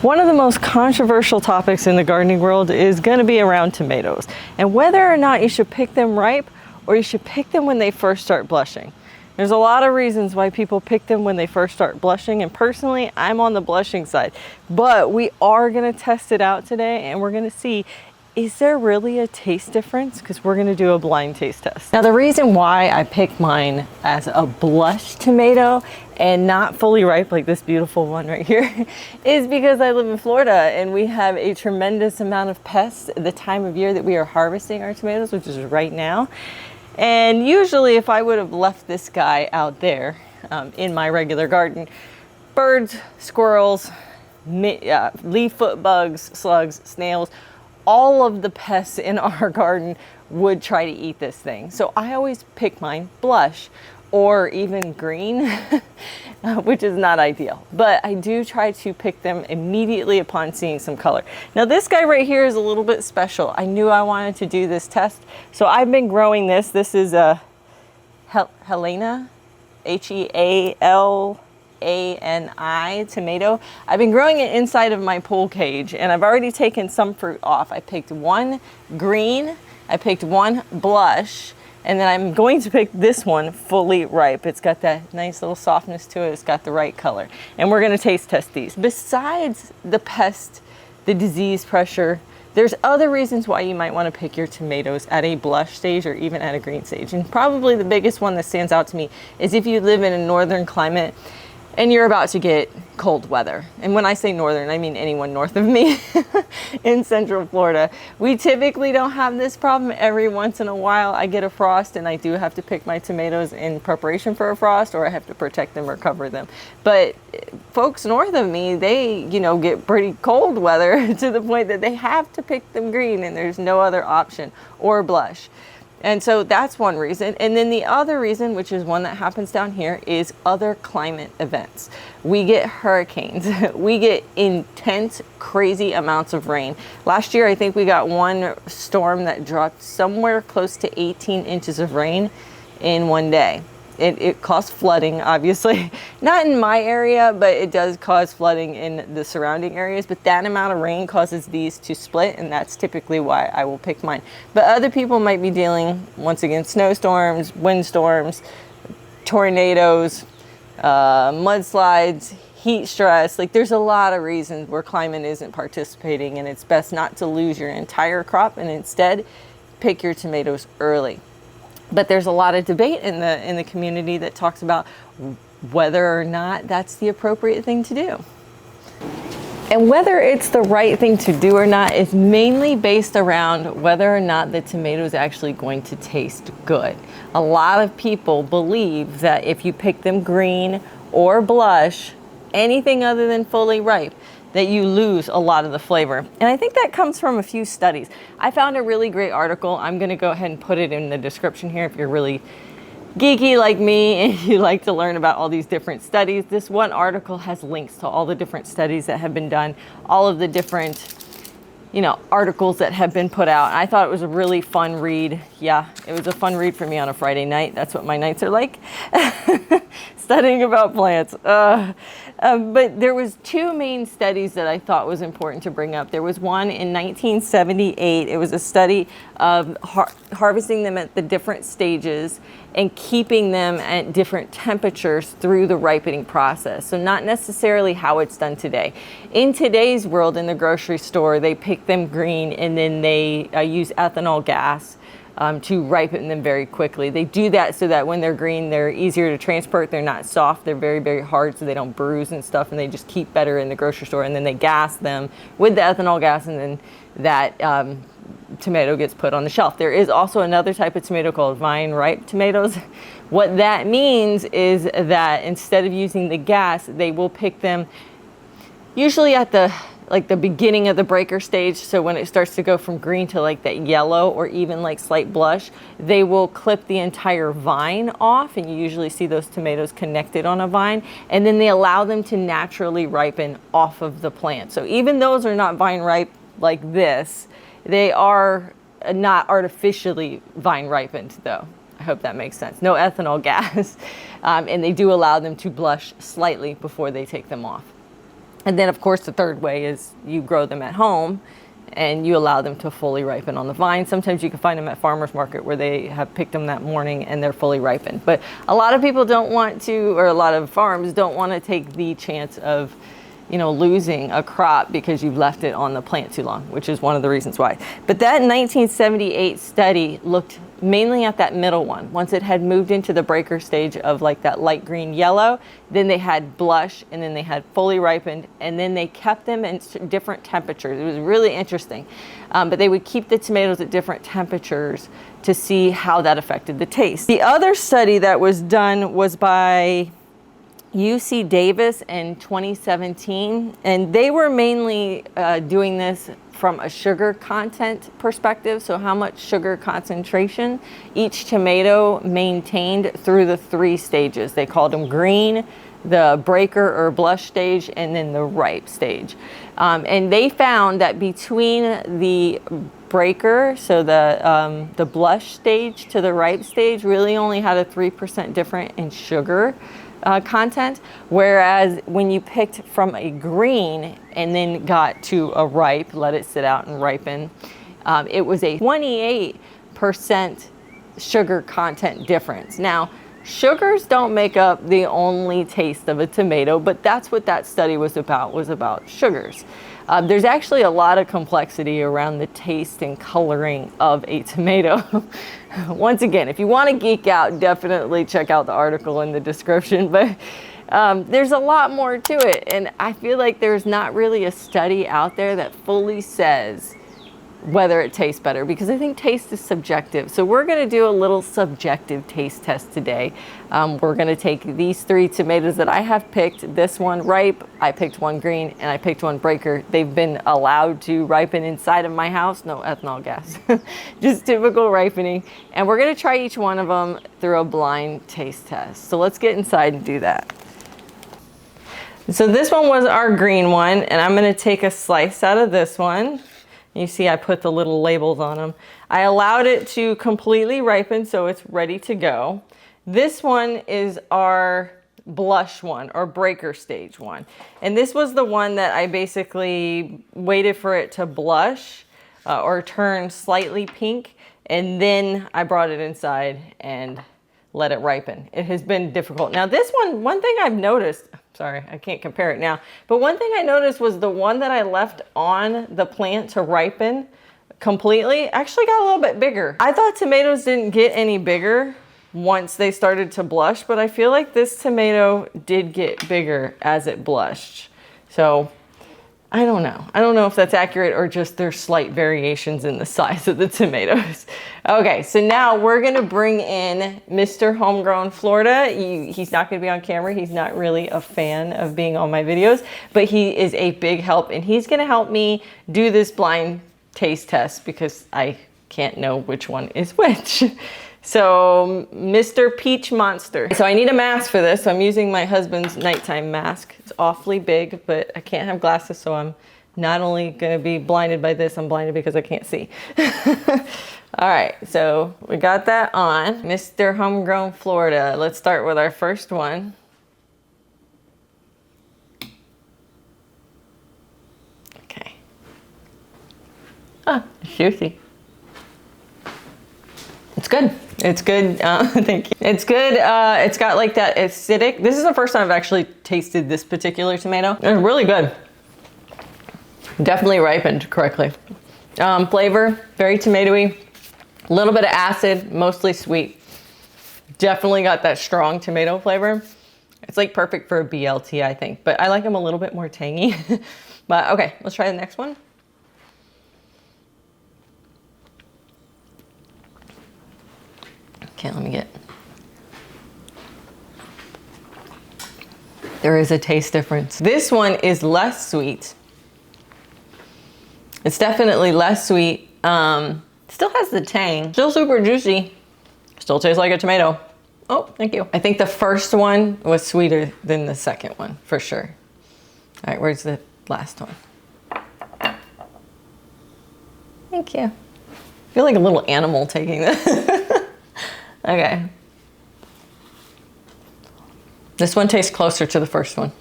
One of the most controversial topics in the gardening world is going to be around tomatoes and whether or not you should pick them ripe or you should pick them when they first start blushing. There's a lot of reasons why people pick them when they first start blushing, and personally, I'm on the blushing side. But we are going to test it out today and we're going to see, is there really a taste difference? Because we're going to do a blind taste test. Now, the reason why I pick mine as a blush tomato and not fully ripe like this beautiful one right here is because I live in Florida and we have a tremendous amount of pests the time of year that we are harvesting our tomatoes, which is right now. And usually if I would have left this guy out there in my regular garden, birds, squirrels, leaf foot bugs, slugs, snails, all of the pests in our garden would try to eat this thing. So I always pick mine blush or even green, which is not ideal. But I do try to pick them immediately upon seeing some color. Now this guy right here is a little bit special. I knew I wanted to do this test. So I've been growing this. This is a Helena, Healani tomato. I've been growing it inside of my pool cage and I've already taken some fruit off. I picked one green, I picked one blush, and then I'm going to pick this one fully ripe. It's got that nice little softness to it. It's got the right color. And we're gonna taste test these. Besides the pest, the disease pressure, there's other reasons why you might wanna pick your tomatoes at a blush stage or even at a green stage. And probably the biggest one that stands out to me is if you live in a northern climate and you're about to get cold weather. And when I say northern, I mean anyone north of me in Central Florida. We typically don't have this problem. Every once in a while I get a frost and I do have to pick my tomatoes in preparation for a frost, or I have to protect them or cover them. But folks north of me, they, get pretty cold weather to the point that they have to pick them green and there's no other option, or blush. And so that's one reason. And then the other reason, which is one that happens down here, is other climate events. We get hurricanes. We get intense, crazy amounts of rain. Last year, I think we got one storm that dropped somewhere close to 18 inches of rain in one day. It caused flooding, obviously. Not in my area, but it does cause flooding in the surrounding areas. But that amount of rain causes these to split, and that's typically why I will pick mine. But other people might be dealing, once again, snowstorms, windstorms, tornadoes, mudslides, heat stress. Like, there's a lot of reasons where climate isn't participating, and it's best not to lose your entire crop and instead pick your tomatoes early. But there's a lot of debate in the community that talks about whether or not that's the appropriate thing to do. And whether it's the right thing to do or not is mainly based around whether or not the tomato is actually going to taste good. A lot of people believe that if you pick them green or blush, anything other than fully ripe, that you lose a lot of the flavor. And I think that comes from a few studies. I found a really great article. I'm gonna go ahead and put it in the description here if you're really geeky like me and you like to learn about all these different studies. This one article has links to all the different studies that have been done, all of the different articles that have been put out. I thought it was a really fun read. Yeah, it was a fun read for me on a Friday night. That's what my nights are like. Studying about plants. But there was two main studies that I thought was important to bring up. There was one in 1978. It was a study of harvesting them at the different stages and keeping them at different temperatures through the ripening process. So not necessarily how it's done today. In today's world, in the grocery store, they pick them green and then they use ethanol gas to ripen them very quickly. They do that so that when they're green, they're easier to transport. They're not soft. They're very, very hard, so they don't bruise and stuff, and they just keep better in the grocery store. And then they gas them with the ethanol gas, and then that tomato gets put on the shelf. There is also another type of tomato called vine-ripened tomatoes. What that means is that instead of using the gas, they will pick them usually at the beginning of the breaker stage. So when it starts to go from green to like that yellow or even like slight blush, they will clip the entire vine off, and you usually see those tomatoes connected on a vine, and then they allow them to naturally ripen off of the plant. So even those are not vine ripe like this, they are not artificially vine ripened though. I hope that makes sense. No ethanol gas. And they do allow them to blush slightly before they take them off. And then of course the third way is you grow them at home and you allow them to fully ripen on the vine. Sometimes you can find them at farmers market where they have picked them that morning and they're fully ripened. But a lot of people don't want to, or a lot of farms don't want to take the chance of, you know, losing a crop because you've left it on the plant too long, which is one of the reasons why. But that 1978 study looked mainly at that middle one. Once it had moved into the breaker stage of like that light green yellow, then they had blush, and then they had fully ripened, and then they kept them in different temperatures. It was really interesting. But they would keep the tomatoes at different temperatures to see how that affected the taste. The other study that was done was by UC Davis in 2017, and they were mainly doing this from a sugar content perspective. So how much sugar concentration each tomato maintained through the 3 stages. They called them green, the breaker or blush stage, and then the ripe stage. And they found that between the breaker, so the blush stage to the ripe stage, really only had a 3% difference in sugar content, whereas when you picked from a green and then got to a ripe, let it sit out and ripen, it was a 28% sugar content difference. Now, sugars don't make up the only taste of a tomato, but that's what that study was about sugars. There's actually a lot of complexity around the taste and coloring of a tomato. Once again, if you want to geek out, definitely check out the article in the description, but there's a lot more to it. And I feel like there's not really a study out there that fully says whether it tastes better, because I think taste is subjective. So we're going to do a little subjective taste test today. We're going to take these 3 tomatoes that I have picked, this one ripe, I picked one green, and I picked one breaker. They've been allowed to ripen inside of my house, no ethanol gas, just typical ripening. And we're going to try each one of them through a blind taste test. So let's get inside and do that. So this one was our green one, and I'm going to take a slice out of this one. You see I put the little labels on them. I allowed it to completely ripen, so it's ready to go. This one is our blush one, or breaker stage one. And this was the one that I basically waited for it to blush or turn slightly pink, and then I brought it inside and let it ripen. It has been difficult. Now this one thing I've noticed, sorry, I can't compare it now, but one thing I noticed was the one that I left on the plant to ripen completely actually got a little bit bigger. I thought tomatoes didn't get any bigger once they started to blush, but I feel like this tomato did get bigger as it blushed. So I don't know. I don't know if that's accurate or just there's slight variations in the size of the tomatoes. Okay, so now we're gonna bring in Mr. Homegrown Florida. He's not gonna be on camera. He's not really a fan of being on my videos, but he is a big help, and he's gonna help me do this blind taste test because I can't know which one is which. So, Mr. Peach Monster. So I need a mask for this. So I'm using my husband's nighttime mask. It's awfully big, but I can't have glasses, so I'm not only gonna be blinded by this, I'm blinded because I can't see. All right, so we got that on. Mr. Homegrown Florida. Let's start with our first one. Okay. Ah, juicy. It's good. It's good. Thank you. It's good. It's got like that acidic. This is the first time I've actually tasted this particular tomato. It's really good. Definitely ripened correctly. Flavor, very tomatoey. A little bit of acid, mostly sweet. Definitely got that strong tomato flavor. It's like perfect for a BLT, I think. But I like them a little bit more tangy. But okay, let's try the next one. Okay, let me get. There is a taste difference. This one is less sweet. It's definitely less sweet. Still has the tang. Still super juicy. Still tastes like a tomato. Oh, thank you. I think the first one was sweeter than the second one, for sure. All right, where's the last one? Thank you. I feel like a little animal taking this. Okay. This one tastes closer to the first one.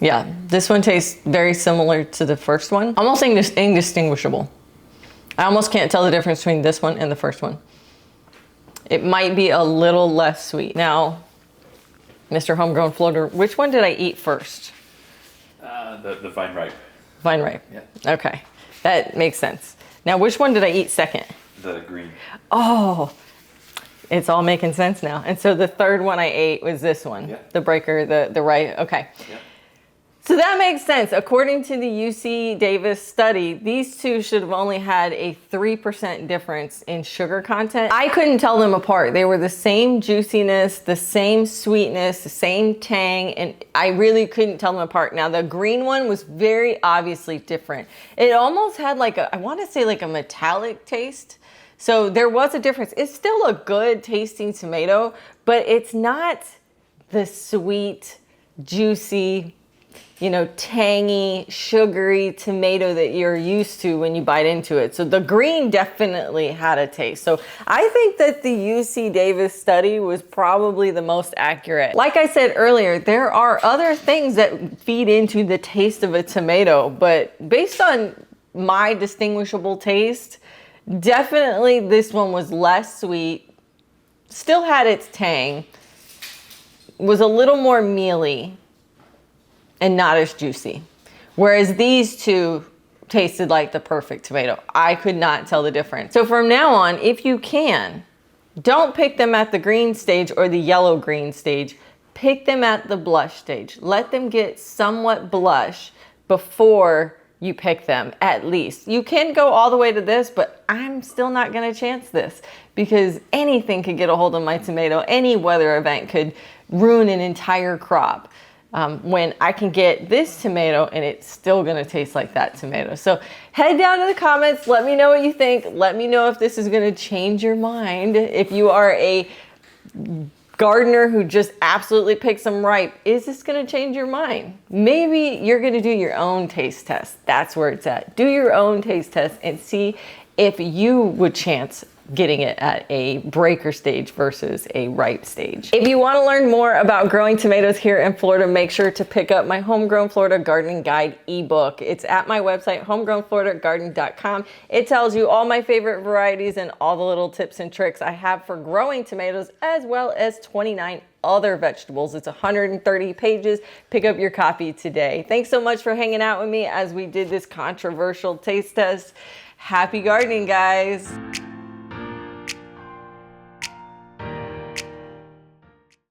Yeah, this one tastes very similar to the first one. Almost indistinguishable. I almost can't tell the difference between this one and the first one. It might be a little less sweet. Now, Mr. Homegrown Florida, which one did I eat first? The Vine-Ripe. Vine-Ripe. Yeah. Okay, that makes sense. Now, which one did I eat second? The green. Oh, it's all making sense now. And so the third one I ate was this one, yeah. the breaker, the right. Okay. Yeah. So that makes sense. According to the UC Davis study, these two should have only had a 3% difference in sugar content. I couldn't tell them apart. They were the same juiciness, the same sweetness, the same tang, and I really couldn't tell them apart. Now, the green one was very obviously different. It almost had like I want to say like a metallic taste. So there was a difference. It's still a good tasting tomato, but it's not the sweet, juicy, you know, tangy, sugary tomato that you're used to when you bite into it. So the green definitely had a taste. So I think that the UC Davis study was probably the most accurate. Like I said earlier, there are other things that feed into the taste of a tomato, but based on my distinguishable taste, definitely this one was less sweet, still had its tang, was a little more mealy, and not as juicy. Whereas these two tasted like the perfect tomato. I could not tell the difference. So from now on, if you can, don't pick them at the green stage or the yellow-green stage. Pick them at the blush stage. Let them get somewhat blush before you pick them, at least. You can go all the way to this, but I'm still not gonna chance this because anything could get a hold of my tomato. Any weather event could ruin an entire crop. When I can get this tomato and it's still gonna taste like that tomato. So head down to the comments, let me know what you think. Let me know if this is gonna change your mind. If you are a gardener who just absolutely picks them ripe, is this gonna change your mind? Maybe you're gonna do your own taste test. That's where it's at. Do your own taste test and see if you would chance getting it at a breaker stage versus a ripe stage. If you want to learn more about growing tomatoes here in Florida, make sure to pick up my Homegrown Florida Gardening Guide ebook. It's at my website, homegrownfloridagardening.com. It tells you all my favorite varieties and all the little tips and tricks I have for growing tomatoes, as well as 29 other vegetables. It's 130 pages. Pick up your copy today. Thanks so much for hanging out with me as we did this controversial taste test. Happy gardening, guys.